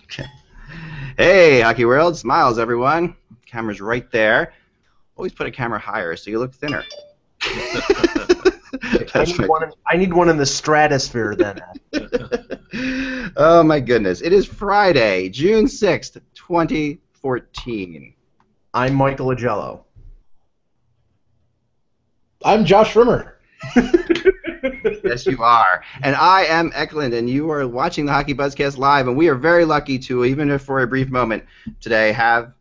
Okay. Hey, Hockey World, smiles, everyone. Camera's right there. Always put a camera higher so you look thinner. I need one in the stratosphere then. Oh, my goodness. It is Friday, June 6th, 2014. I'm Michael Agello. I'm Josh Rimmer. Yes, you are. And I am Eklund, and you are watching the HockeyBuzzCast live, and we are very lucky to, even if for a brief moment today, have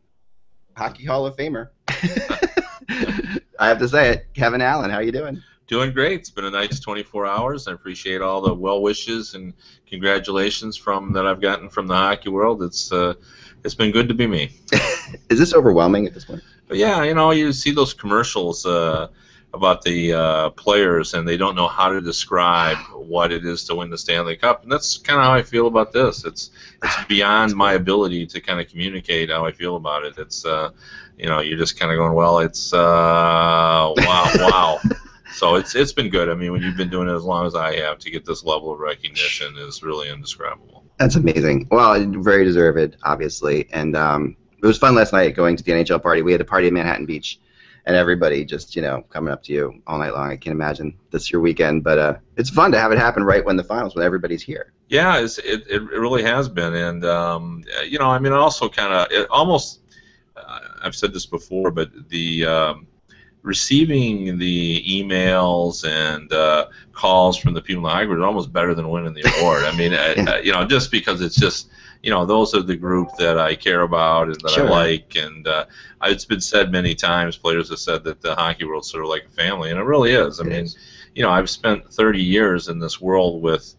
Hockey Hall of Famer. I have to say it. Kevin Allen, how are you doing? Doing great. It's been a nice 24 hours. I appreciate all the well wishes and congratulations that I've gotten from the hockey world. It's been good to be me. Is this overwhelming at this point? But yeah, you see those commercials about the players, and they don't know how to describe what it is to win the Stanley Cup, and that's kind of how I feel about this. It's beyond my ability to kind of communicate how I feel about it. It's you're just kind of going, well, it's wow. So it's been good. I mean, when you've been doing it as long as I have, to get this level of recognition is really indescribable. That's amazing. Well, very deserved, obviously. And it was fun last night going to the NHL party. We had a party in Manhattan Beach, and everybody just, coming up to you all night long. I can't imagine that's your weekend, but it's fun to have it happen right when the finals, when everybody's here. Yeah, it really has been. And, I mean, also kind of, it almost, I've said this before, but the receiving the emails and calls from the people in the hockey world is almost better than winning the award. I mean, just because it's just, those are the group that I care about and that Sure. I like. And it's been said many times, players have said that the hockey world's sort of like a family, and it really is. I mean, I've spent 30 years in this world with,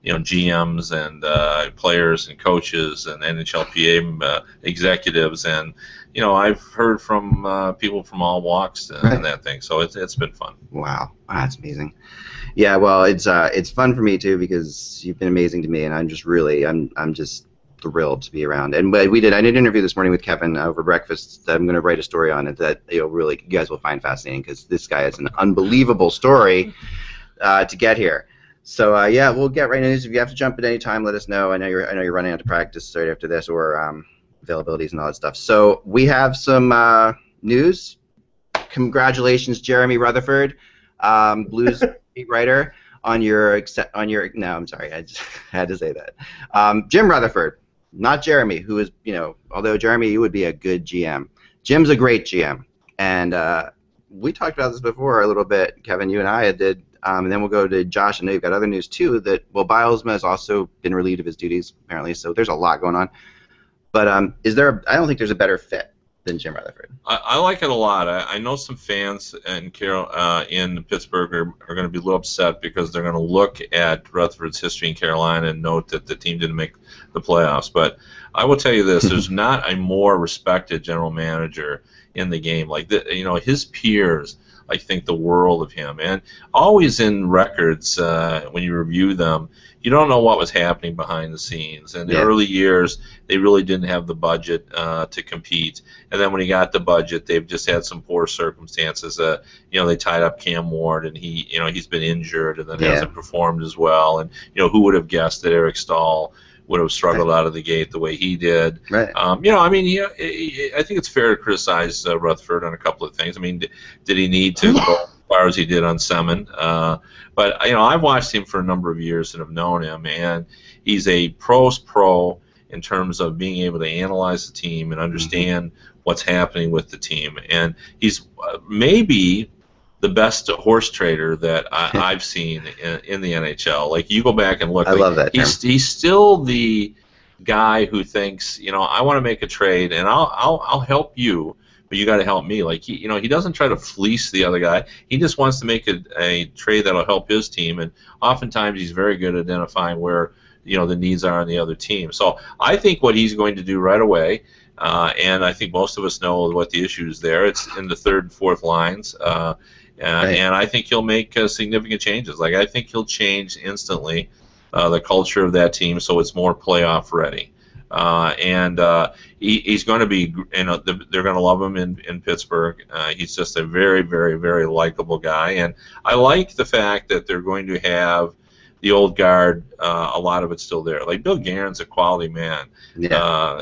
GMs and players and coaches and NHLPA executives, and I've heard from people from all walks and that thing. So it's been fun. Wow, that's amazing. Yeah, well, it's fun for me too because you've been amazing to me, and I'm just thrilled to be around. And I did an interview this morning with Kevin over breakfast that I'm going to write a story on it that really you guys will find fascinating because this guy has an unbelievable story to get here. So yeah, we'll get right into this. If you have to jump at any time, let us know. I know you're running out to practice right after this, or availabilities and all that stuff. So we have some news. Congratulations, Jeremy Rutherford, Blues beat writer, on your. No, I'm sorry, I just had to say that. Jim Rutherford, not Jeremy, who is although Jeremy, you would be a good GM. Jim's a great GM, and we talked about this before a little bit. Kevin, you and I did. And then we'll go to Josh. I know you've got other news too. That Bilesma has also been relieved of his duties apparently. So there's a lot going on. But I don't think there's a better fit than Jim Rutherford. I like it a lot. I know some fans in Pittsburgh are going to be a little upset because they're going to look at Rutherford's history in Carolina and note that the team didn't make the playoffs. But I will tell you this: there's not a more respected general manager in the game. Like his peers, I think the world of him. And always in records, when you review them, you don't know what was happening behind the scenes. In the early years, they really didn't have the budget to compete. And then when he got the budget, they've just had some poor circumstances. They tied up Cam Ward, and he's been injured and then hasn't performed as well. And who would have guessed that Eric Stahl would have struggled out of the gate the way he did. Right. I think it's fair to criticize Rutherford on a couple of things. I mean, did he need to go as far as he did on Semin? But I've watched him for a number of years and have known him, and he's a pro's pro in terms of being able to analyze the team and understand what's happening with the team. And he's maybe the best horse trader that I've seen in the NHL. Like, you go back and look. I love that term. He's still the guy who thinks, I want to make a trade, and I'll help you, but you got to help me. Like, he doesn't try to fleece the other guy. He just wants to make a trade that'll help his team, and oftentimes he's very good at identifying where the needs are on the other team. So I think what he's going to do right away. And I think most of us know what the issue is there. It's in the third and fourth lines. And I think he'll make significant changes. Like, I think he'll change instantly the culture of that team so it's more playoff ready. He's going to be, they're going to love him in Pittsburgh. He's just a very, very, very likable guy. And I like the fact that they're going to have the old guard, a lot of it's still there. Like Bill Guerin's a quality man. Yeah.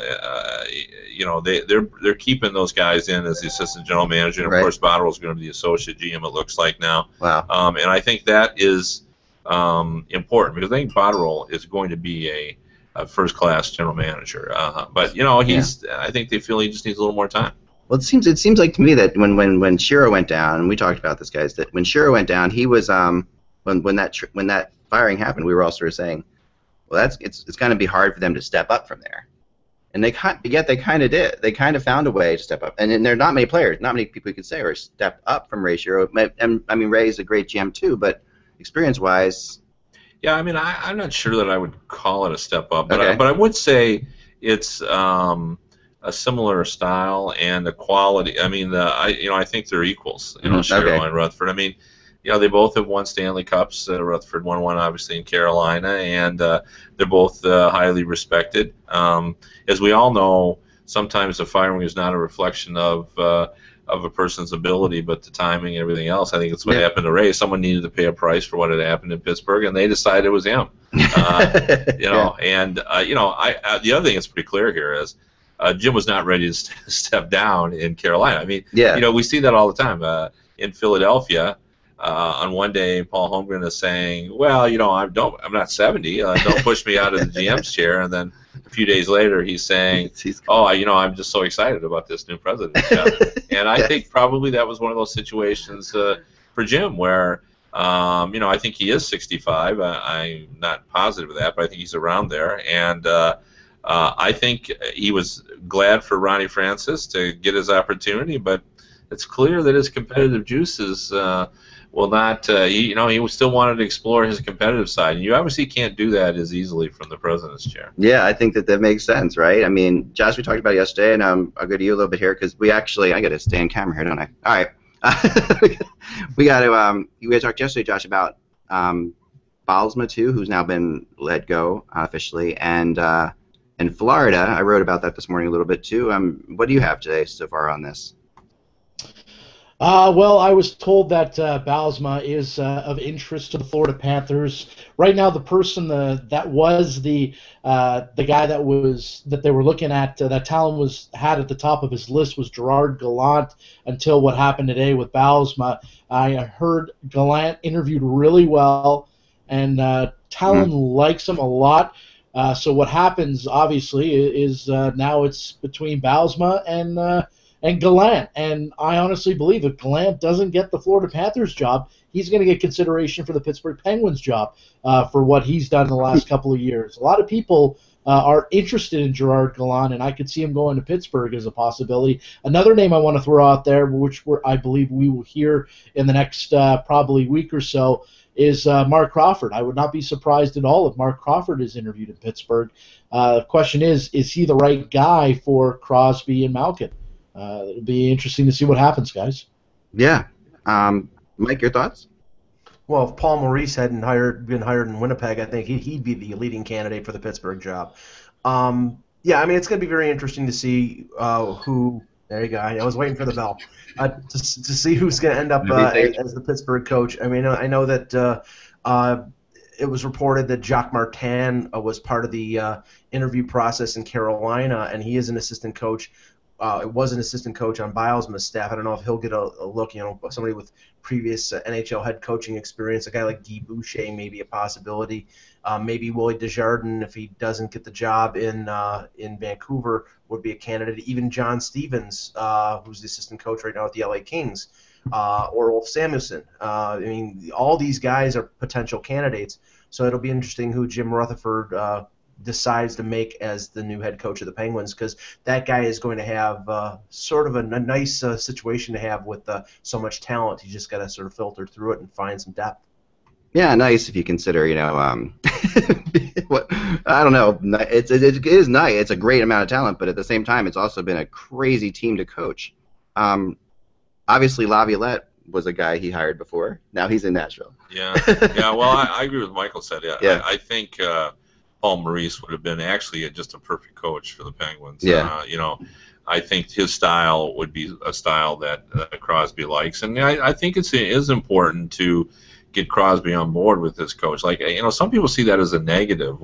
They're keeping those guys in as the assistant general manager. And of course, Botterill's going to be the associate GM. It looks like now. Wow. And I think that is important because I think Botterill is going to be a first-class general manager. But I think they feel he just needs a little more time. Well, it seems like to me that when Shiro went down, and we talked about this, guys, that when Shiro went down, he was when that firing happened, we were all sort of saying, well, it's going to be hard for them to step up from there, and they kind of did. They kind of found a way to step up, and there are not many players, not many people you could say are stepped up from Ray Shiro. And I mean, Ray is a great GM too, but experience-wise. Yeah, I mean, I'm not sure that I would call it a step up, but I would say it's a similar style and a quality. I mean, I think they're equals. Shiro and Rutherford. I mean, they both have won Stanley Cups. Rutherford won one, obviously, in Carolina, and they're both highly respected. As we all know, sometimes the firing is not a reflection of a person's ability, but the timing and everything else. I think it's what happened to Ray. Someone needed to pay a price for what had happened in Pittsburgh, and they decided it was him. And the other thing that's pretty clear here is Jim was not ready to step down in Carolina. I mean, we see that all the time. In Philadelphia, on one day, Paul Holmgren is saying, "Well, I'm not 70. Don't push me out of the GM's chair." And then a few days later, he's saying, "Oh, I'm just so excited about this new president." And I think probably that was one of those situations for Jim where, I think he is 65. I'm not positive of that, but I think he's around there. And I think he was glad for Ronnie Francis to get his opportunity, but it's clear that his competitive juices will not. He still wanted to explore his competitive side, and you obviously can't do that as easily from the president's chair. Yeah, I think that makes sense, right? I mean, Josh, we talked about it yesterday, and I'll go to you a little bit here because I got to stay in camera here, don't I? All right, we got to. We talked yesterday, Josh, about Bylsma too, who's now been let go officially, and in Florida, I wrote about that this morning a little bit too. What do you have today so far on this? Well, I was told that Bylsma is of interest to the Florida Panthers. Right now, the person that was the guy that they were looking at, that Talon had at the top of his list was Gerard Gallant until what happened today with Bylsma. I heard Gallant interviewed really well, and Talon likes him a lot. So what happens, obviously, is now it's between Bylsma and Gallant. And I honestly believe if Gallant doesn't get the Florida Panthers job, he's going to get consideration for the Pittsburgh Penguins job for what he's done in the last couple of years. A lot of people are interested in Gerard Gallant, and I could see him going to Pittsburgh as a possibility. Another name I want to throw out there, which I believe we will hear in the next probably week or so, is Mark Crawford. I would not be surprised at all if Mark Crawford is interviewed in Pittsburgh. The question is he the right guy for Crosby and Malkin? It'll be interesting to see what happens, guys. Yeah. Mike, your thoughts? Well, if Paul Maurice hadn't been hired in Winnipeg, I think he'd be the leading candidate for the Pittsburgh job. Yeah, I mean, it's going to be very interesting to see who. There you go. I was waiting for the bell to see who's going to end up as the Pittsburgh coach. I mean, I know that it was reported that Jacques Martin was part of the interview process in Carolina, and he is an assistant coach. It was an assistant coach on Bylsma's staff. I don't know if he'll get a look. Somebody with previous NHL head coaching experience, a guy like Guy Boucher may be a possibility. Maybe Willie Desjardins, if he doesn't get the job in Vancouver, would be a candidate. Even John Stevens, who's the assistant coach right now at the LA Kings, or Ulf Samuelsson. I mean, all these guys are potential candidates. So it'll be interesting who Jim Rutherford decides to make as the new head coach of the Penguins, because that guy is going to have sort of a nice situation to have with so much talent. He's just got to sort of filter through it and find some depth. Yeah, nice if you consider, what I don't know. It is nice. It's a great amount of talent, but at the same time, it's also been a crazy team to coach. Obviously, Laviolette was a guy he hired before. Now he's in Nashville. Yeah. Well, I agree with what Michael said. Yeah. I think Paul Maurice would have been actually just a perfect coach for the Penguins. Yeah. I think his style would be a style that Crosby likes, and I think it is important to get Crosby on board with this coach. Like, some people see that as a negative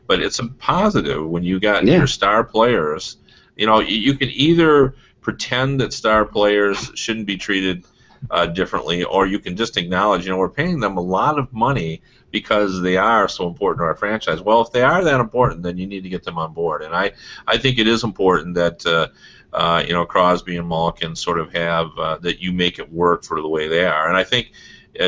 but it's a positive when you got your star players. You can either pretend that star players shouldn't be treated differently, or you can just acknowledge, we're paying them a lot of money because they are so important to our franchise. Well, if they are that important, then you need to get them on board. And I think it is important that Crosby and Malkin sort of have that you make it work for the way they are. And I think,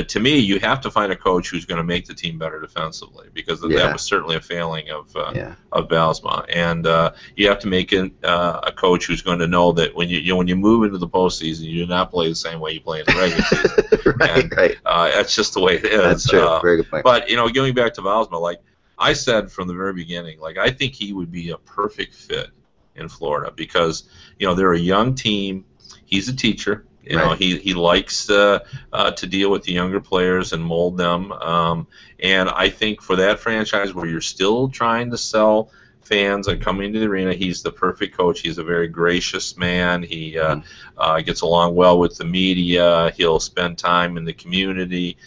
to me, you have to find a coach who's going to make the team better defensively, because that was certainly a failing of Baalsma. And you have to make it a coach who's going to know that when you move into the postseason, you do not play the same way you play in the regular season. Right. That's just the way it is. That's true. Very good point. But going back to Baalsma, like I said from the very beginning, like I think he would be a perfect fit in Florida because they're a young team. He's a teacher. He likes to deal with the younger players and mold them. And I think for that franchise where you're still trying to sell fans and coming to the arena, he's the perfect coach. He's a very gracious man. He gets along well with the media. He'll spend time in the community.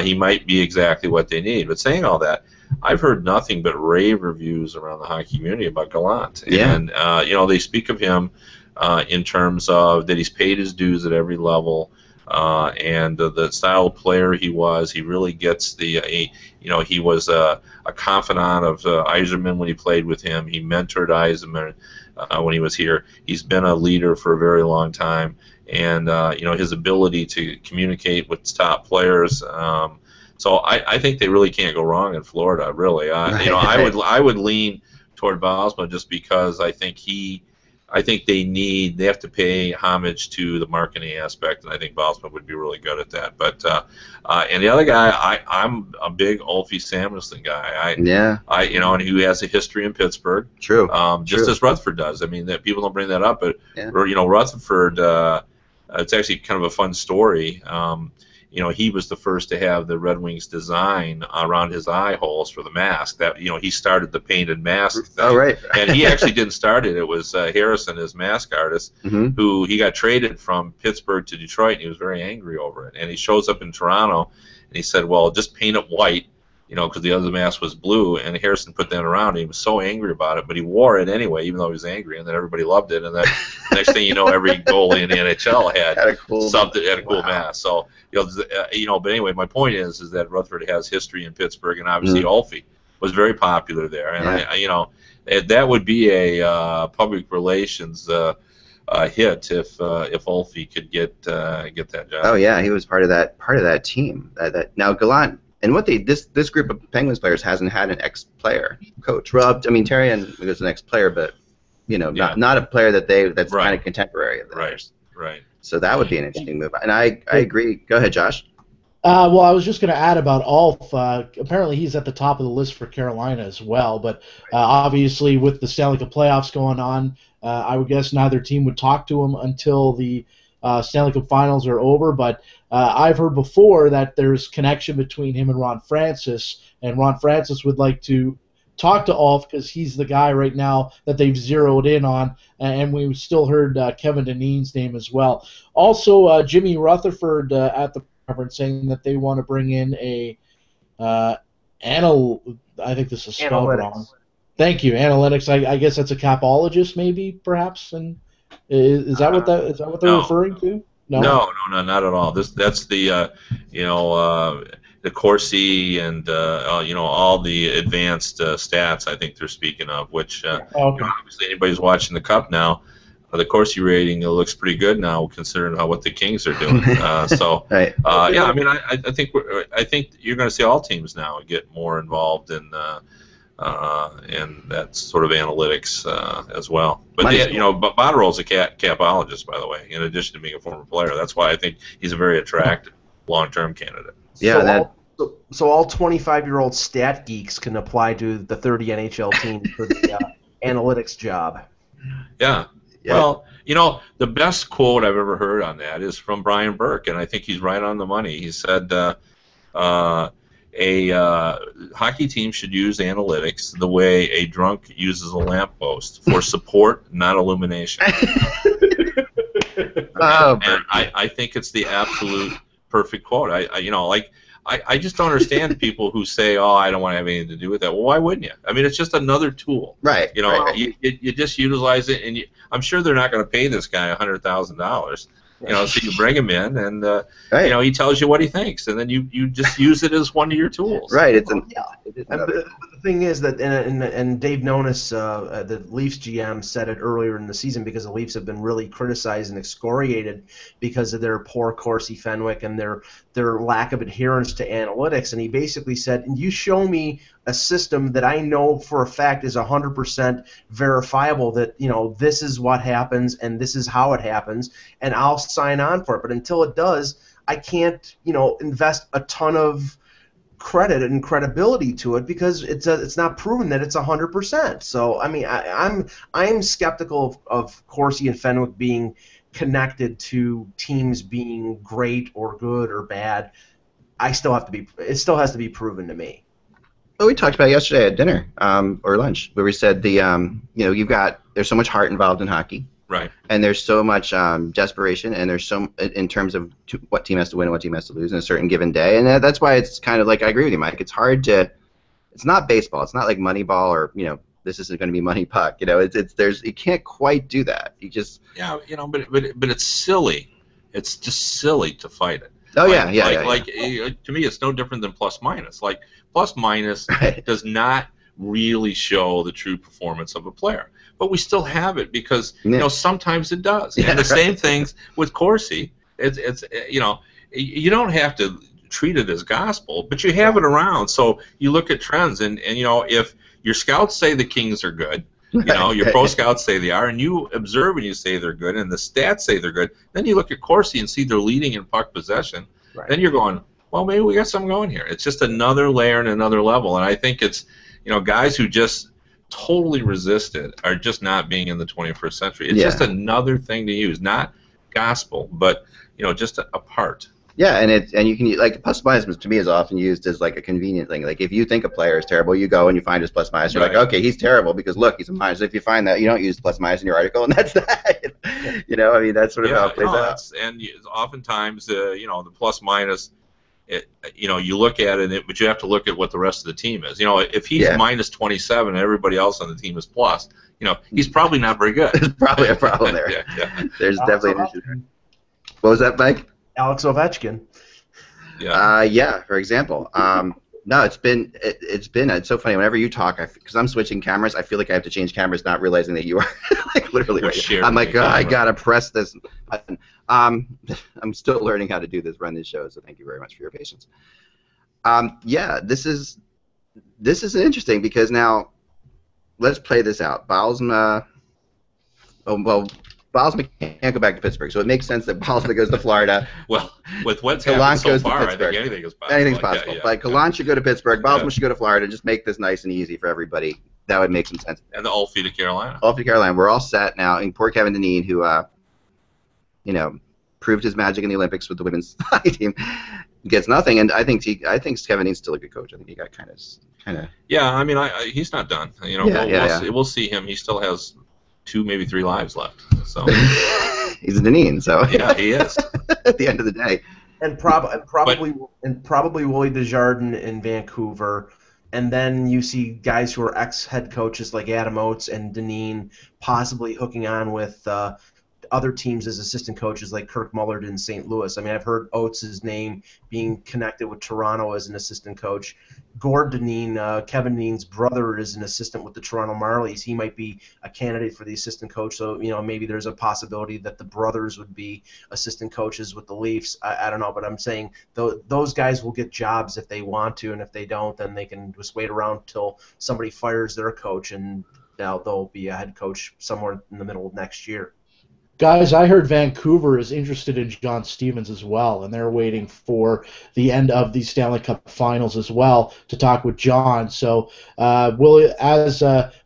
He might be exactly what they need. But saying all that, I've heard nothing but rave reviews around the hockey community about Gallant. Yeah. And, they speak of him in terms of that he's paid his dues at every level, and the style of player he was. He really gets he was a confidant of Yzerman when he played with him. He mentored Yzerman when he was here. He's been a leader for a very long time, and his ability to communicate with top players. So I think they really can't go wrong in Florida. Really, I would lean toward Baalsma just because I think they have to pay homage to the marketing aspect, and I think Baalsma would be really good at that. But and the other guy, I'm a big Ulfie Samuelsson guy. And who has a history in Pittsburgh. True. Just as Rutherford does. I mean, that people don't bring that up, but Rutherford. It's actually kind of a fun story. He was the first to have the Red Wings design around his eye holes for the mask. That he started the painted mask thing. Oh, right. And he actually didn't start it. It was Harrison, his mask artist, who he got traded from Pittsburgh to Detroit, and he was very angry over it. And he shows up in Toronto, and he said, "Well, just paint it white." Because the other mask was blue, and Harrison put that around. And he was so angry about it, but he wore it anyway, even though he was angry, and then everybody loved it. And then next thing you know, every goalie in the NHL had a cool mask. So, but anyway, my point is that Rutherford has history in Pittsburgh, and obviously Ulfie was very popular there. And that would be a public relations hit if Ulfie could get that job. Oh yeah, he was part of that team. Now Gallant. And this group of Penguins players hasn't had an ex-player coach. Well, I mean, Therrien was an ex-player, but not a player that's kind of contemporary of theirs. Right. So that would be an interesting move. And I agree. Go ahead, Josh. Well, I was just going to add about Ulf. Apparently, he's at the top of the list for Carolina as well. But obviously, with the Stanley Cup playoffs going on, I would guess neither team would talk to him until the Stanley Cup Finals are over. But I've heard before that there's connection between him and Ron Francis, and Ron Francis would like to talk to Ulf because he's the guy right now that they've zeroed in on, and we've still heard Kevin Dineen's name as well. Also, Jimmy Rutherford at the conference saying that they want to bring in I think this is spelled wrong. Thank you, analytics. I guess that's a capologist, maybe, perhaps, and is that what they're referring to? No, not at all. That's the the Corsi and all the advanced stats I think they're speaking of. Which obviously anybody's watching the Cup now, the Corsi rating looks pretty good now considering what the Kings are doing. Right. I mean I think you're going to see all teams now get more involved in that sort of analytics as well. But Botterill's a capologist, by the way, in addition to being a former player. That's why I think he's a very attractive long-term candidate. Yeah. So all 25-year-old stat geeks can apply to the 30 NHL teams for the analytics job. Yeah. Well, the best quote I've ever heard on that is from Brian Burke, and I think he's right on the money. He said, a hockey team should use analytics the way a drunk uses a lamppost, for support, not illumination. And I think it's the absolute perfect quote. I just don't understand people who say, "Oh, I don't want to have anything to do with that." Well, why wouldn't you? I mean, it's just another tool, Right? You know, right. you just utilize it, and I'm sure they're not going to pay this guy $100,000. You know, so you bring him in, and you know, he tells you what he thinks, and then you just use it as one of your tools. Right. The thing is that, and Dave Nonis, the Leafs GM, said it earlier in the season, because the Leafs have been really criticized and excoriated because of their poor Corsi Fenwick and their lack of adherence to analytics. And he basically said, you show me a system that I know for a fact is 100% verifiable, that, you know, this is what happens and this is how it happens, and I'll sign on for it. But until it does, I can't, you know, invest a ton of credit and credibility to it, because it's not proven that it's 100%. So I mean, I'm skeptical of Corsi and Fenwick being connected to teams being great or good or bad. It still has to be proven to me. Well, we talked about it yesterday at dinner or lunch, where we said you know, there's so much heart involved in hockey. Right. And there's so much desperation, and there's so in terms of what team has to win and what team has to lose in a certain given day, and that's why it's kind of like, I agree with you, Mike. It's hard to. It's not baseball. It's not like Moneyball, or, you know, this isn't going to be Money Puck. You know, you can't quite do that. You just. Yeah, you know, but it's silly. It's just silly to fight it. Oh like, yeah. Like to me, it's no different than plus minus. Like plus minus does not really show the true performance of a player. But we still have it because, you know, sometimes it does. And the same things with Corsi. It's you know, you don't have to treat it as gospel, but you have it around. So you look at trends, and you know, if your scouts say the Kings are good, you know, your pro scouts say they are, and you observe and you say they're good, and the stats say they're good, then you look at Corsi and see they're leading in puck possession. Right. Then you're going, well, maybe we got something going here. It's just another layer and another level. And I think it's, you know, guys who just totally resist it are just not being in the 21st century. It's just another thing to use, not gospel, but, you know, just a part. Yeah, and you can, like, plus minus to me is often used as like a convenient thing. Like, if you think a player is terrible, you go and you find his plus minus. You're like, okay, he's terrible because look, he's a minus. If you find that, you don't use plus minus in your article, and that's that. You know, I mean, that's sort of how it plays out. And oftentimes, you know, the plus minus. You know, you look at it, but you have to look at what the rest of the team is. You know, if he's minus 27 and everybody else on the team is plus, you know, he's probably not very good. There's probably a problem there. There's definitely an issue there. What was that, Mike? Alex Ovechkin. Yeah, for example. No, it's so funny. Whenever you talk, because I'm switching cameras, I feel like I have to change cameras, not realizing that you are like literally. I'm like, oh, I gotta press this button. I'm still learning how to do this, run this show. So thank you very much for your patience. Yeah, this is interesting, because now let's play this out. Bylsma. Bylsma can't go back to Pittsburgh, so it makes sense that Bylsma goes to Florida. Well, with what's happened so far, I think anything is possible. Anything's possible. But Gallant should go to Pittsburgh. Bylsma should go to Florida. Just make this nice and easy for everybody. That would make some sense. And the Ulfie to Carolina. Ulfie to Carolina. We're all set now. And poor Kevin Dineen, who, you know, proved his magic in the Olympics with the women's hockey team, gets nothing. And I think Kevin Dineen's still a good coach. I think he got kind of. Yeah, I mean, he's not done. You know, we'll see him. He still has 2, maybe 3 lives left. So he's a Dineen, so yeah, he is. At the end of the day, and probably Willie Desjardins in Vancouver, and then you see guys who are ex-head coaches like Adam Oates and Dineen possibly hooking on with other teams as assistant coaches like Kirk Muller did in St. Louis. I mean, I've heard Oates' name being connected with Toronto as an assistant coach. Gord Dineen, Kevin Dineen's brother, is an assistant with the Toronto Marlies. He might be a candidate for the assistant coach, so, you know, maybe there's a possibility that the brothers would be assistant coaches with the Leafs. I don't know, but I'm saying those guys will get jobs if they want to, and if they don't, then they can just wait around till somebody fires their coach, and now they'll be a head coach somewhere in the middle of next year. Guys, I heard Vancouver is interested in John Stevens as well, and they're waiting for the end of the Stanley Cup Finals as well to talk with John. So, Willie, as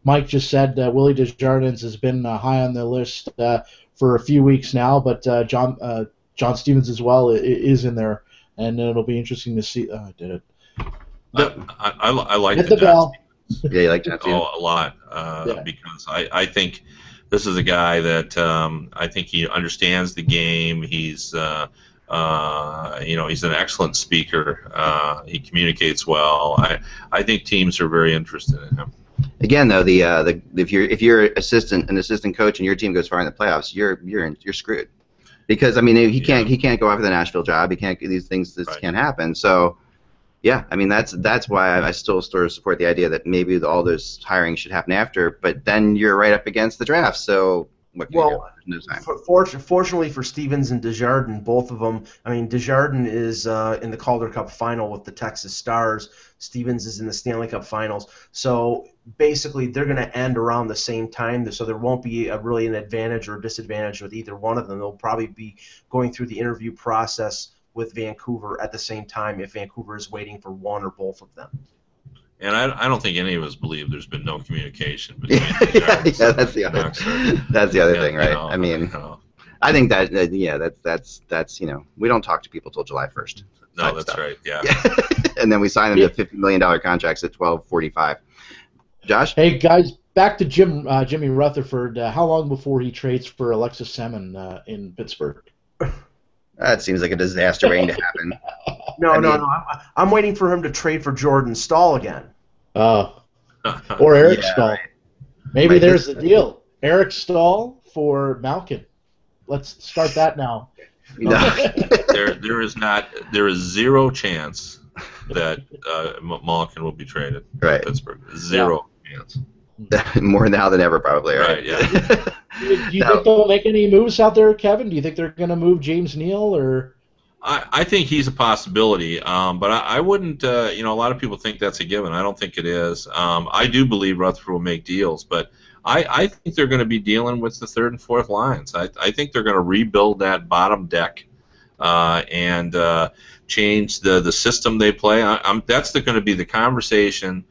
Mike just said, Willie Desjardins has been high on the list for a few weeks now, but John Stevens as well is in there, and it'll be interesting to see. I did it. I like Hit the bell. Yeah, you like John Stevens? A lot, because I think this is a guy that I think he understands the game. He's He's an excellent speaker. He communicates well. I think teams are very interested in him. Again, though, if you're an assistant coach, and your team goes far in the playoffs, you're screwed, because I mean he can't go after the Nashville job. He can't. These things can't happen. So, yeah, I mean that's why I still sort of support the idea that maybe all those hiring should happen after. But then you're right up against the draft. So what can you do? No time. Fortunately for Stevens and Desjardins, both of them. I mean, Desjardins is in the Calder Cup final with the Texas Stars. Stevens is in the Stanley Cup Finals. So basically, they're going to end around the same time. So there won't be really an advantage or disadvantage with either one of them. They'll probably be going through the interview process with Vancouver at the same time if Vancouver is waiting for one or both of them. And I don't think any of us believe there's been no communication between that's the other thing, right? I mean, I think that that's we don't talk to people till July 1st. No, that's right. Yeah. And then we sign them to $50 million contracts at $12.45. Josh? Hey guys, back to Jimmy Rutherford. How long before he trades for Alexis Semin in Pittsburgh? That seems like a disaster waiting to happen. No. I'm waiting for him to trade for Jordan Stahl again. Or Eric Stahl. Right. Maybe there's the deal. Eric Stahl for Malkin. Let's start that now. No. there is zero chance that Malkin will be traded to Pittsburgh. Zero chance. More now than ever, probably. Right. Yeah. Do you think they'll make any moves out there, Kevin? Do you think they're going to move James Neal or? I think he's a possibility, but I wouldn't. A lot of people think that's a given. I don't think it is. I do believe Rutherford will make deals, but I think they're going to be dealing with the third and fourth lines. I think they're going to rebuild that bottom deck and change the system they play. That's going to be the conversation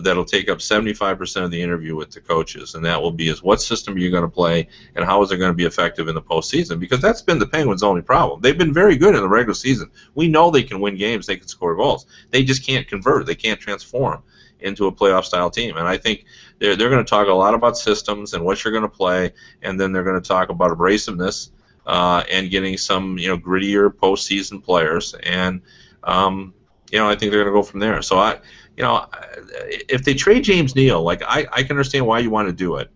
that'll take up 75% of the interview with the coaches, and that will be what system are you going to play and how is it going to be effective in the postseason, because that's been the Penguins' only problem. They've been very good in the regular season. We know they can win games, they can score goals. They just can't convert. They can't transform into a playoff-style team, and I think they're going to talk a lot about systems and what you're going to play, and then they're going to talk about abrasiveness and getting some grittier postseason players, and I think they're going to go from there. So if they trade James Neal, I can understand why you want to do it.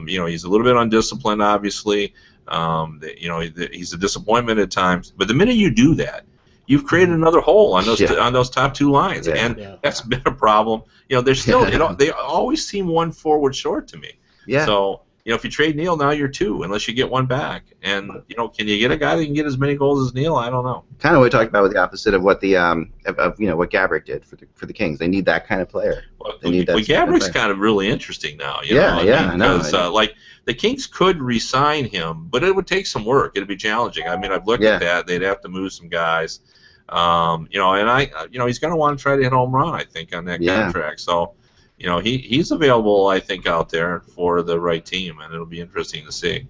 He's a little bit undisciplined, obviously. He's a disappointment at times. But the minute you do that, you've created another hole on those top two lines, and that's been a problem. There's still they always seem one forward short to me. Yeah. So if you trade Neal, now you're two, unless you get one back. And can you get a guy that can get as many goals as Neal? I don't know. Kind of what we talked about with the opposite of what the what Gabrick did for the Kings. They need that kind of player. Well, Gabrick's kind of really interesting now. I know. Because the Kings could re-sign him, but it would take some work. It'd be challenging. I mean, I've looked at that. They'd have to move some guys. And he's going to want to try to hit a home run, I think, on that contract. So. He's available, I think, out there for the right team, and it'll be interesting to see.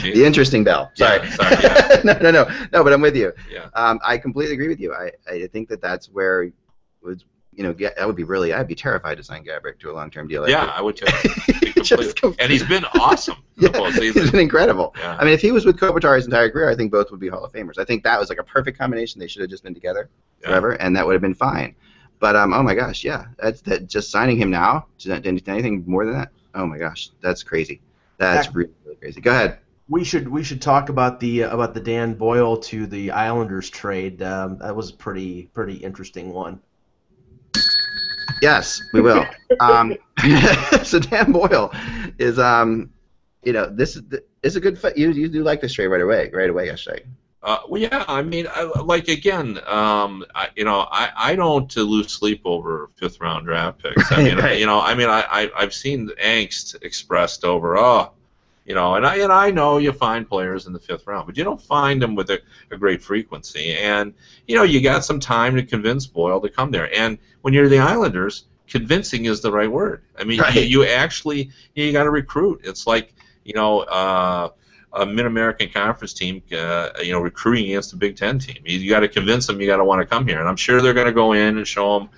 The interesting bell. Sorry. Yeah. No, but I'm with you. Yeah. I completely agree with you. I think that's where it was, that would be really. I'd be terrified to sign Gabrick to a long-term deal. Yeah, I would too. And he's been awesome. He's been incredible. Yeah. I mean, if he was with Kopitar his entire career, I think both would be Hall of Famers. I think that was like a perfect combination. They should have just been together forever, and that would have been fine. But oh my gosh, that's just signing him now. Anything more than that? Oh my gosh, that's crazy. That's really, really crazy. Go ahead. We should talk about the Dan Boyle to the Islanders trade. That was a pretty interesting one. Yes, we will. So Dan Boyle is this is a good. You do like this trade right away yesterday. Well, yeah. I mean, I don't lose sleep over fifth-round draft picks. I mean, I've seen angst expressed over, and I know you find players in the fifth round, but you don't find them with a great frequency. And you got some time to convince Boyle to come there. And when you're the Islanders, convincing is the right word. I mean, you actually got to recruit. It's like a Mid-American Conference team, recruiting against a Big Ten team. You got to convince them you got to want to come here, and I'm sure they're going to go in and show them,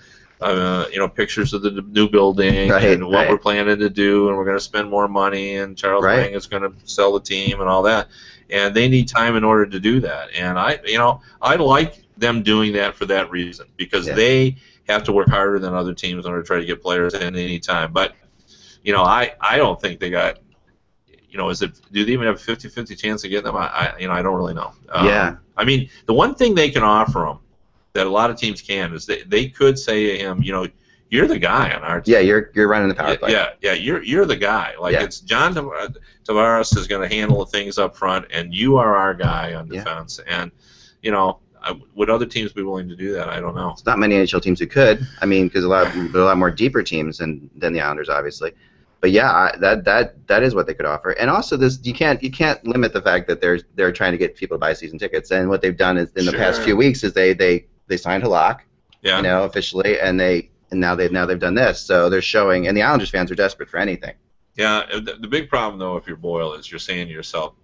pictures of the new building and what we're planning to do, and we're going to spend more money, and Charles Lang is going to sell the team and all that. and they need time in order to do that. And I like them doing that for that reason, because they have to work harder than other teams in order to try to get players in any time. But I don't think they got. Do they even have a 50-50 chance of getting them? I don't really know. I mean, the one thing they can offer them that a lot of teams can is they could say to him, you're the guy on our team. Yeah, you're running the power play. Yeah, you're the guy. Like it's John Tavares is going to handle the things up front, and you are our guy on defense. And would other teams be willing to do that? I don't know. It's not many NHL teams who could. I mean, because there are a lot more deeper teams than the Islanders, obviously. But yeah, that is what they could offer. And also, you can't limit the fact that they're trying to get people to buy season tickets. And what they've done is in the past few weeks is they signed Halak, officially, and now they've done this. So they're showing, and the Islanders fans are desperate for anything. Yeah, the big problem though, if you're Boyle, is you're saying to yourself,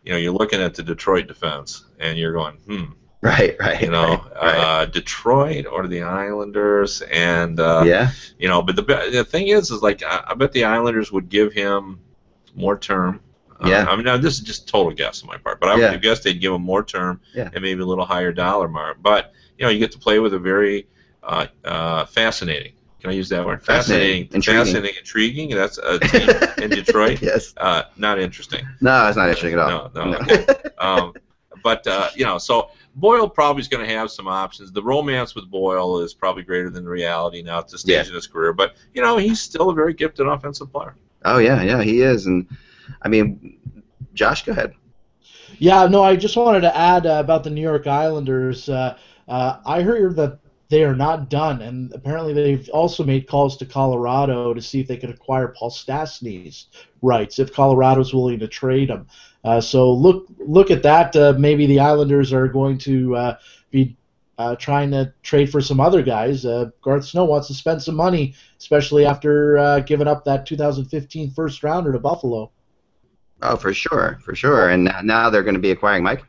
you're looking at the Detroit defense, and you're going, Right. Detroit or the Islanders, and but the thing is like I bet the Islanders would give him more term. I mean, now this is just total guess on my part, but I would guess they'd give him more term and maybe a little higher dollar mark. But you get to play with a very fascinating. Can I use that word? Fascinating, intriguing. That's a team in Detroit. Yes. Not interesting. No, it's not interesting at all. No. Okay. But so Boyle probably is going to have some options. The romance with Boyle is probably greater than the reality now at this stage in his career. But he's still a very gifted offensive player. Oh yeah, he is. And I mean, Josh, go ahead. Yeah, no, I just wanted to add about the New York Islanders. I heard that they are not done, and apparently they've also made calls to Colorado to see if they could acquire Paul Stastny's rights if Colorado's willing to trade him. So look at that. Maybe the Islanders are going to be trying to trade for some other guys. Garth Snow wants to spend some money, especially after giving up that 2015 first rounder to Buffalo. Oh, for sure. And now they're going to be acquiring Mike.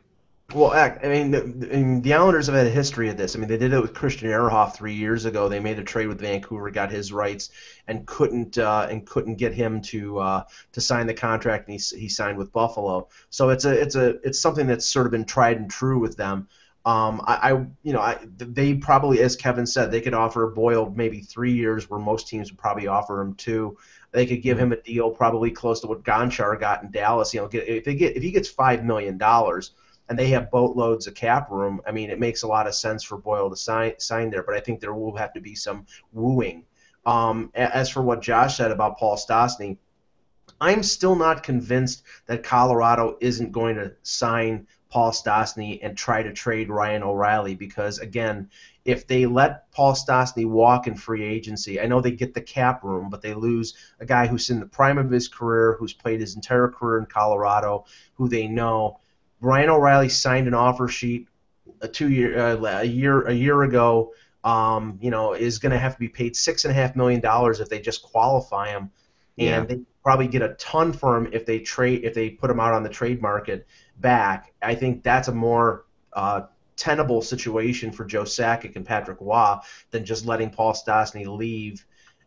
Well, I mean, the Islanders have had a history of this. I mean, they did it with Christian Ehrhoff 3 years ago. They made a trade with Vancouver, got his rights, and couldn't get him to sign the contract, and he signed with Buffalo. So it's something that's sort of been tried and true with them. They probably, as Kevin said, they could offer Boyle maybe 3 years, where most teams would probably offer him 2. They could give him a deal probably close to what Gonchar got in Dallas. If he gets $5 million. And they have boatloads of cap room, I mean, it makes a lot of sense for Boyle to sign there, but I think there will have to be some wooing. As for what Josh said about Paul Stastny, I'm still not convinced that Colorado isn't going to sign Paul Stastny and try to trade Ryan O'Reilly because, again, if they let Paul Stastny walk in free agency, I know they get the cap room, but they lose a guy who's in the prime of his career, who's played his entire career in Colorado, who they know. Ryan O'Reilly signed an offer sheet a year ago. Is going to have to be paid $6.5 million if they just qualify him, and they probably get a ton for him if they put him out on the trade market back. I think that's a more tenable situation for Joe Sakic and Patrick Waugh than just letting Paul Stastny leave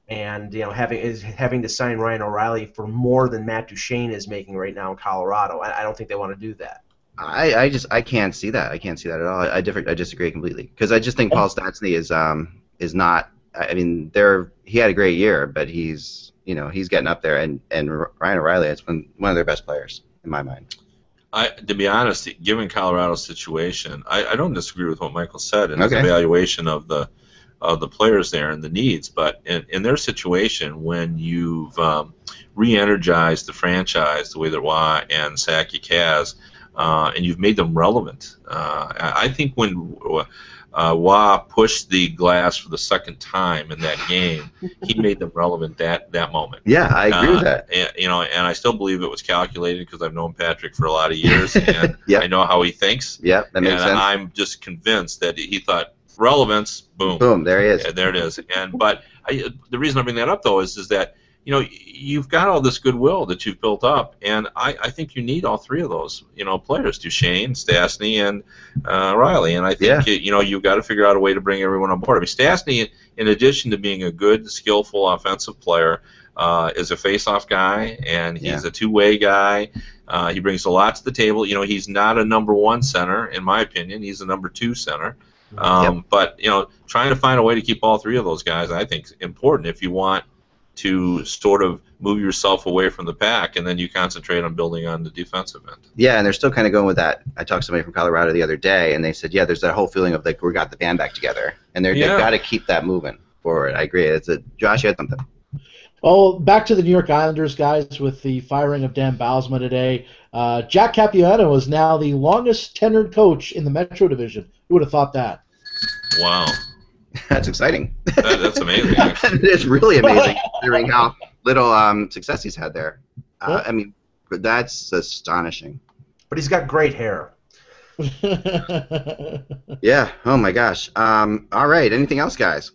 and having to sign Ryan O'Reilly for more than Matt Duchene is making right now in Colorado. I don't think they want to do that. I can't see that. I can't see that at all. I disagree completely because I just think Paul Stastny is not. I mean, he had a great year, but he's getting up there, and Ryan O'Reilly is one of their best players in my mind. To be honest, given Colorado's situation, I don't disagree with what Michael said in his evaluation of the players there and the needs. But in their situation, when you've re-energized the franchise the way that Waugh and Sakic has. And you've made them relevant. I think when Waugh pushed the glass for the second time in that game, he made them relevant that moment. Yeah, I agree with that. And I still believe it was calculated because I've known Patrick for a lot of years, and I know how he thinks. Yeah, that makes sense. And I'm just convinced that he thought relevance, boom, boom, there he is. There it is. But the reason I bring that up though is that you've got all this goodwill that you've built up, and I think you need all three of those, players: Duchesne, Stastny, and Riley. And I think you've got to figure out a way to bring everyone on board. I mean, Stastny, in addition to being a good, skillful offensive player, is a face-off guy, and he's a two-way guy. He brings a lot to the table. He's not a number one center, in my opinion. He's a number two center. But trying to find a way to keep all three of those guys, I think, is important if you want to sort of move yourself away from the pack, and then you concentrate on building on the defensive end. Yeah, and they're still kind of going with that. I talked to somebody from Colorado the other day, and they said, there's that whole feeling of like we got the band back together, and they've got to keep that moving forward. I agree. Josh, you had something. Oh, back to the New York Islanders, guys, with the firing of Dan Bylsma today. Jack Capuano is now the longest tenured coach in the Metro Division. Who would have thought that? Wow. That's exciting. That's amazing. It's really amazing considering how little success he's had there. I mean, that's astonishing. But he's got great hair. Yeah. Oh my gosh. All right. Anything else, guys?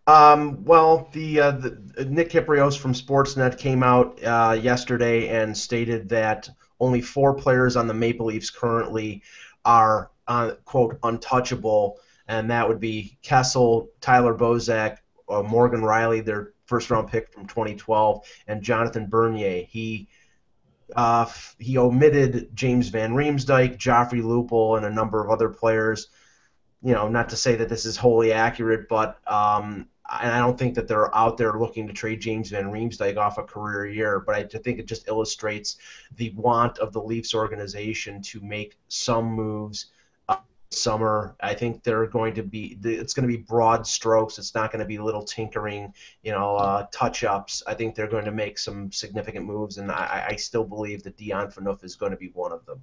Well, the Nick Kiprios from Sportsnet came out yesterday and stated that only 4 players on the Maple Leafs currently are quote untouchable, and that would be Kessel, Tyler Bozak, Morgan Riley, their first-round pick from 2012, and Jonathan Bernier. He omitted James Van Riemsdyk, Joffrey Lupul, and a number of other players. Not to say that this is wholly accurate, but and I don't think that they're out there looking to trade James Van Riemsdyk off a career year, but I think it just illustrates the want of the Leafs organization to make some moves summer. I think they're going to be. It's going to be broad strokes. It's not going to be little tinkering, touch-ups. I think they're going to make some significant moves, and I still believe that Dion Phaneuf is going to be one of them.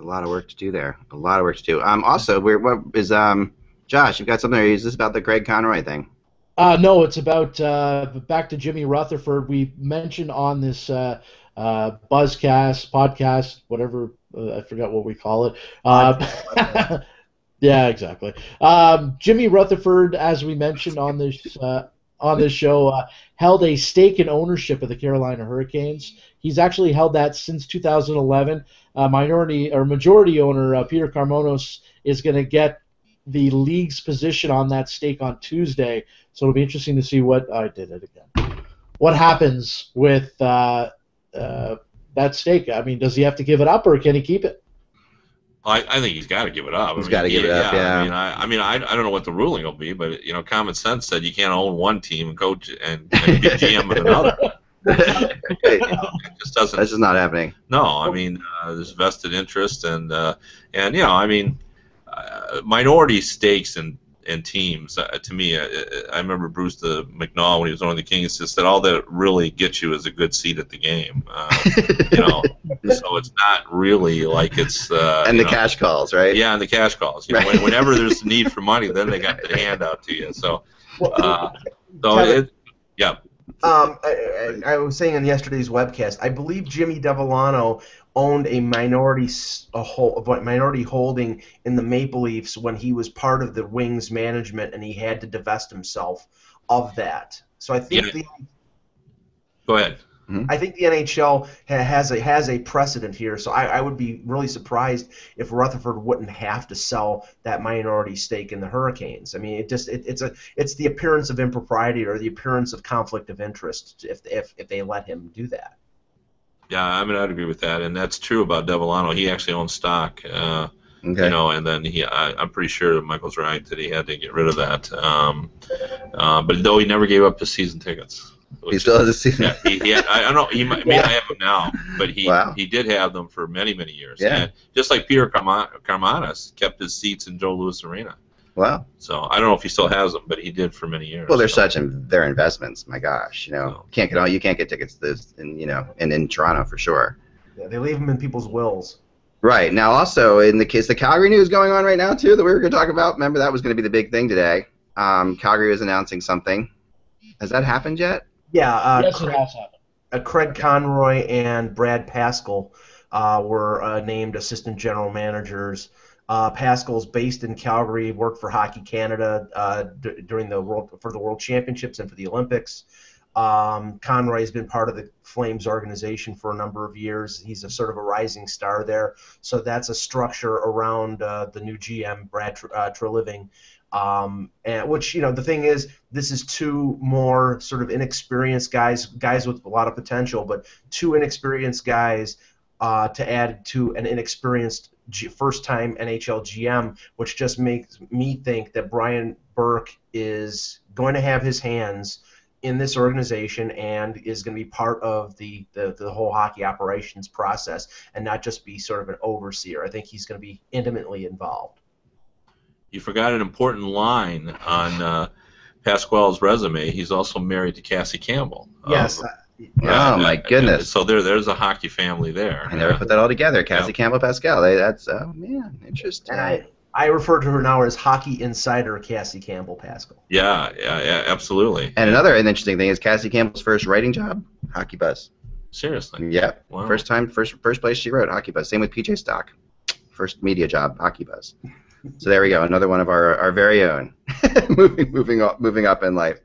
A lot of work to do there. A lot of work to do. Also, what is Josh? You've got something? Or is this about the Greg Conroy thing? No, it's about back to Jimmy Rutherford. We mentioned on this BuzzCast, podcast, whatever, I forgot what we call it. Yeah, exactly. Jimmy Rutherford, as we mentioned on this show, held a stake in ownership of the Carolina Hurricanes. He's actually held that since 2011. Majority owner Peter Carmonos is going to get the league's position on that stake on Tuesday. So it'll be interesting to see what happens with that stake. I mean, does he have to give it up, or can he keep it? I think he's got to give it up. He's got to give it up. Yeah. I don't know what the ruling will be, but common sense said you can't own one team and coach and be GM of another. It just doesn't. That's just not happening. No, I mean, there's vested interest, and minority stakes in teams. To me, I remember Bruce McNall when he was owning the Kings just said all that really gets you is a good seat at the game. So it's not really like it's and the cash calls, right? Yeah, and the cash calls. Whenever there's a need for money, then they got the hand out to you. So, yeah. I was saying in yesterday's webcast, I believe Jimmy Devellano owned a minority holding in the Maple Leafs when he was part of the Wings management, and he had to divest himself of that. So I think Go ahead. I think the NHL has a precedent here, so I would be really surprised if Rutherford wouldn't have to sell that minority stake in the Hurricanes. I mean, it's the appearance of impropriety or the appearance of conflict of interest if they let him do that. Yeah, I mean, I'd agree with that, and that's true about Devellano. He actually owns stock, okay. And then I'm pretty sure that Michael's right that he had to get rid of that. But though he never gave up the season tickets. He still has a season. Yeah, he had. I don't know. He may not have them now, but he did have them for many, many years. Yeah. And just like Peter Carmanis kept his seats in Joe Louis Arena. Wow. So I don't know if he still has them, but he did for many years. Well, they're investments. My gosh, you can't get tickets to this, in Toronto for sure. Yeah, they leave them in people's wills. Right. Now, also in the case, the Calgary news going on right now too that we were going to talk about. Remember that was going to be the big thing today. Calgary was announcing something. Has that happened yet? Yeah. Yes, it has happened. Craig Conroy and Brad Pascal were named assistant general managers. Pascal's based in Calgary, worked for Hockey Canada for the World Championships and for the Olympics. Conroy's been part of the Flames organization for a number of years. He's a sort of a rising star there. So that's a structure around the new GM, Brad Treliving. And which, the thing is, this is two more sort of inexperienced guys with a lot of potential, but two inexperienced guys to add to an inexperienced first-time NHL GM, which just makes me think that Brian Burke is going to have his hands in this organization and is going to be part of the whole hockey operations process and not just be sort of an overseer. I think he's going to be intimately involved. You forgot an important line on Pasquale's resume. He's also married to Cassie Campbell. Yes. Oh, my goodness. So there's a hockey family there. I never put that all together. Cassie Campbell, Pascal. That's, oh, man, interesting. And I refer to her now as hockey insider Cassie Campbell Pascal. Yeah, absolutely. And another interesting thing is Cassie Campbell's first writing job, Hockey Buzz. Seriously? Yeah. Wow. First place she wrote, Hockey Buzz. Same with PJ Stock. First media job, Hockey Buzz. So there we go, another one of our very own, moving up in life.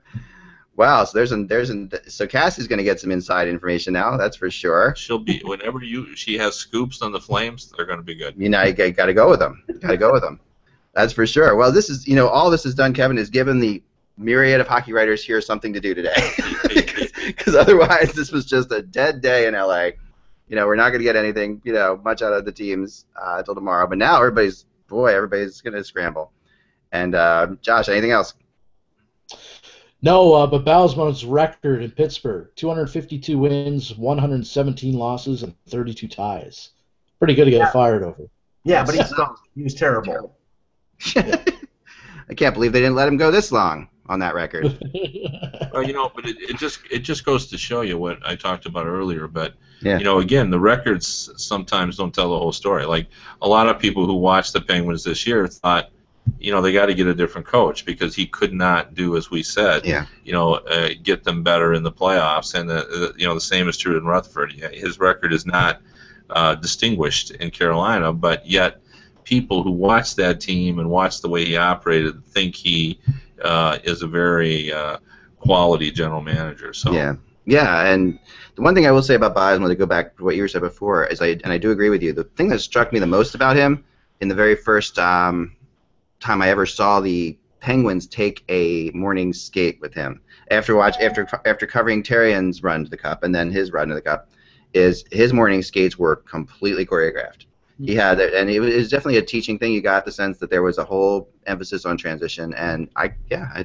Wow, so so Cassie's going to get some inside information now. That's for sure. She'll be whenever she has scoops on the Flames, they're going to be good. You got to go with them. That's for sure. Well, this is all this has done, Kevin, is given the myriad of hockey writers here something to do today, because otherwise this was just a dead day in LA. We're not going to get anything much out of the teams until tomorrow. But now everybody's going to scramble. And Josh, anything else? No, but Balsmo's record in Pittsburgh, 252 wins, 117 losses, and 32 ties. Pretty good to get fired over. Yeah, but he was terrible. I can't believe they didn't let him go this long on that record. Well, but it just goes to show you what I talked about earlier. But again, the records sometimes don't tell the whole story. Like a lot of people who watched the Penguins this year thought, they got to get a different coach because he could not do as we said. Get them better in the playoffs, and the same is true in Rutherford. His record is not distinguished in Carolina, but yet people who watch that team and watch the way he operated think he is a very quality general manager. So yeah, and the one thing I will say about Bosma, to go back to what you said before, is I do agree with you. The thing that struck me the most about him in the very first time I ever saw the Penguins take a morning skate with him after covering Terrian's run to the Cup and then his run to the Cup, is his morning skates were completely choreographed. He had it, and it was definitely a teaching thing. You got the sense that there was a whole emphasis on transition, and I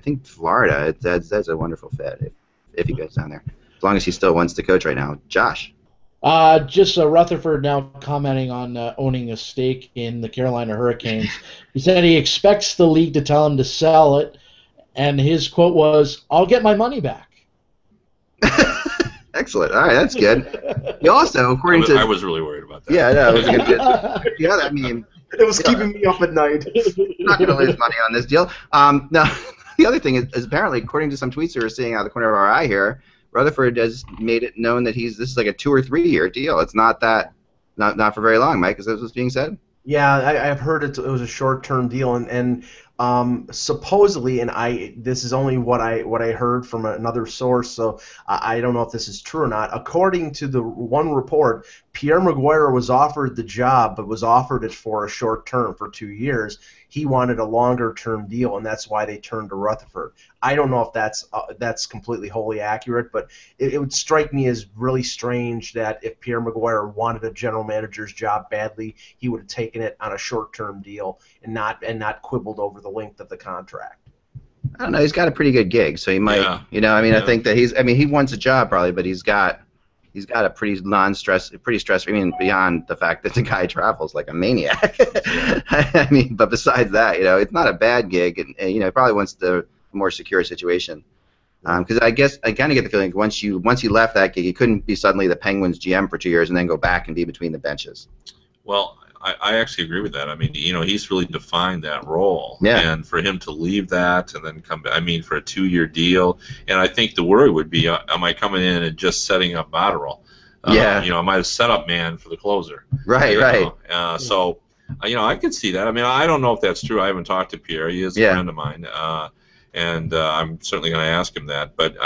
think Florida, that's a wonderful fit if he goes down there, as long as he still wants to coach right now. Josh. Just Rutherford now commenting on owning a stake in the Carolina Hurricanes. He said he expects the league to tell him to sell it, and his quote was, "I'll get my money back." Excellent. All right, that's good. He also, according to... I was really worried about that. Yeah, no, it was a good bit. Yeah, I mean... It was keeping me up at night. Not going to lose money on this deal. Now, the other thing is apparently, according to some tweets we were seeing out of the corner of our eye here, Rutherford has made it known that this is like a 2 or 3 year deal. It's not for very long, Mike. Is that what's being said? Yeah, I've heard it was a short-term deal, and supposedly, and this is only what I heard from another source, so I don't know if this is true or not. According to the one report, Pierre Maguire was offered the job, but was offered it for a short term for 2 years. He wanted a longer-term deal, and that's why they turned to Rutherford. I don't know if that's completely wholly accurate, but it would strike me as really strange that if Pierre Maguire wanted a general manager's job badly, he would have taken it on a short-term deal and not quibbled over the length of the contract. I don't know. He's got a pretty good gig, so he might. I think that he wants a job probably, but he's got a pretty stress. I mean, beyond the fact that the guy travels like a maniac. I mean, but besides that, it's not a bad gig, and he probably wants the more secure situation. Because I guess I kind of get the feeling once he left that gig, he couldn't be suddenly the Penguins GM for 2 years and then go back and be between the benches. Well, I actually agree with that. I mean, he's really defined that role. Yeah. And for him to leave that and then come back, I mean, for a 2 year deal, and I think the worry would be, am I coming in and just setting up Botterill? Am I the setup man for the closer? Right, right. So, I could see that. I mean, I don't know if that's true. I haven't talked to Pierre. He is a friend of mine. and I'm certainly going to ask him that. But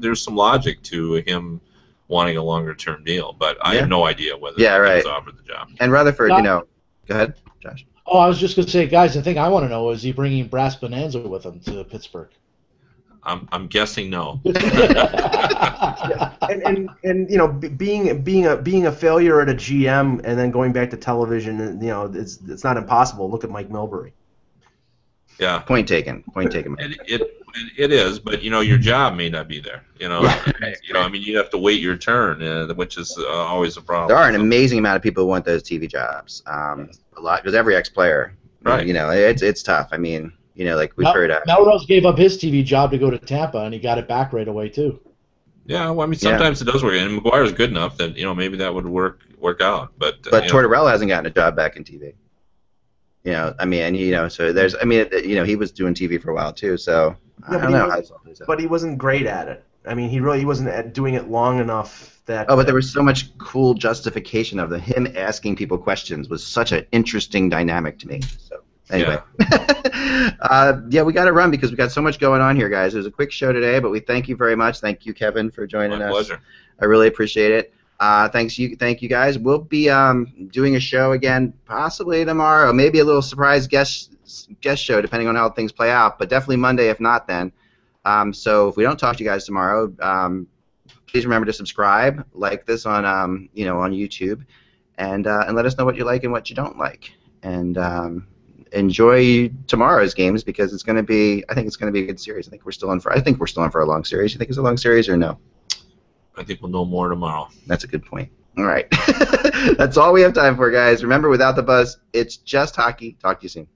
there's some logic to him wanting a longer-term deal, but I have no idea whether he was offered the job. And Rutherford, go ahead, Josh. Oh, I was just going to say, guys, the thing I want to know is he bringing Brass Bonanza with him to Pittsburgh? I'm guessing no. and being a failure at a GM and then going back to television, it's not impossible. Look at Mike Milbury. Yeah. Point taken. It is, but your job may not be there. I mean, you have to wait your turn, which is always a problem. There are an amazing amount of people who want those TV jobs. A lot, because every ex-player. Right. It's tough. I mean, like we've heard. Melrose gave up his TV job to go to Tampa, and he got it back right away too. Yeah, well, I mean, sometimes it does work, and McGuire's good enough that maybe that would work out. But Tortorella hasn't gotten a job back in TV. So there's, he was doing TV for a while too. So I don't know. But he wasn't great at it. I mean, he really wasn't doing it long enough that. Oh, but there was so much cool justification of him asking people questions was such an interesting dynamic to me. So. Anyway, we got to run because we got so much going on here, guys. It was a quick show today, but we thank you very much. Thank you, Kevin, for joining us. My pleasure. I really appreciate it. Thank you, guys. We'll be doing a show again possibly tomorrow, maybe a little surprise guest show depending on how things play out, but definitely Monday if not then. So if we don't talk to you guys tomorrow, please remember to subscribe, like this on on YouTube, and let us know what you like and what you don't like. And enjoy tomorrow's games because I think it's going to be a good series. I think we're still in for a long series. You think it's a long series or no? I think we'll know more tomorrow. That's a good point. All right. That's all we have time for, guys. Remember, without the buzz, it's just hockey. Talk to you soon.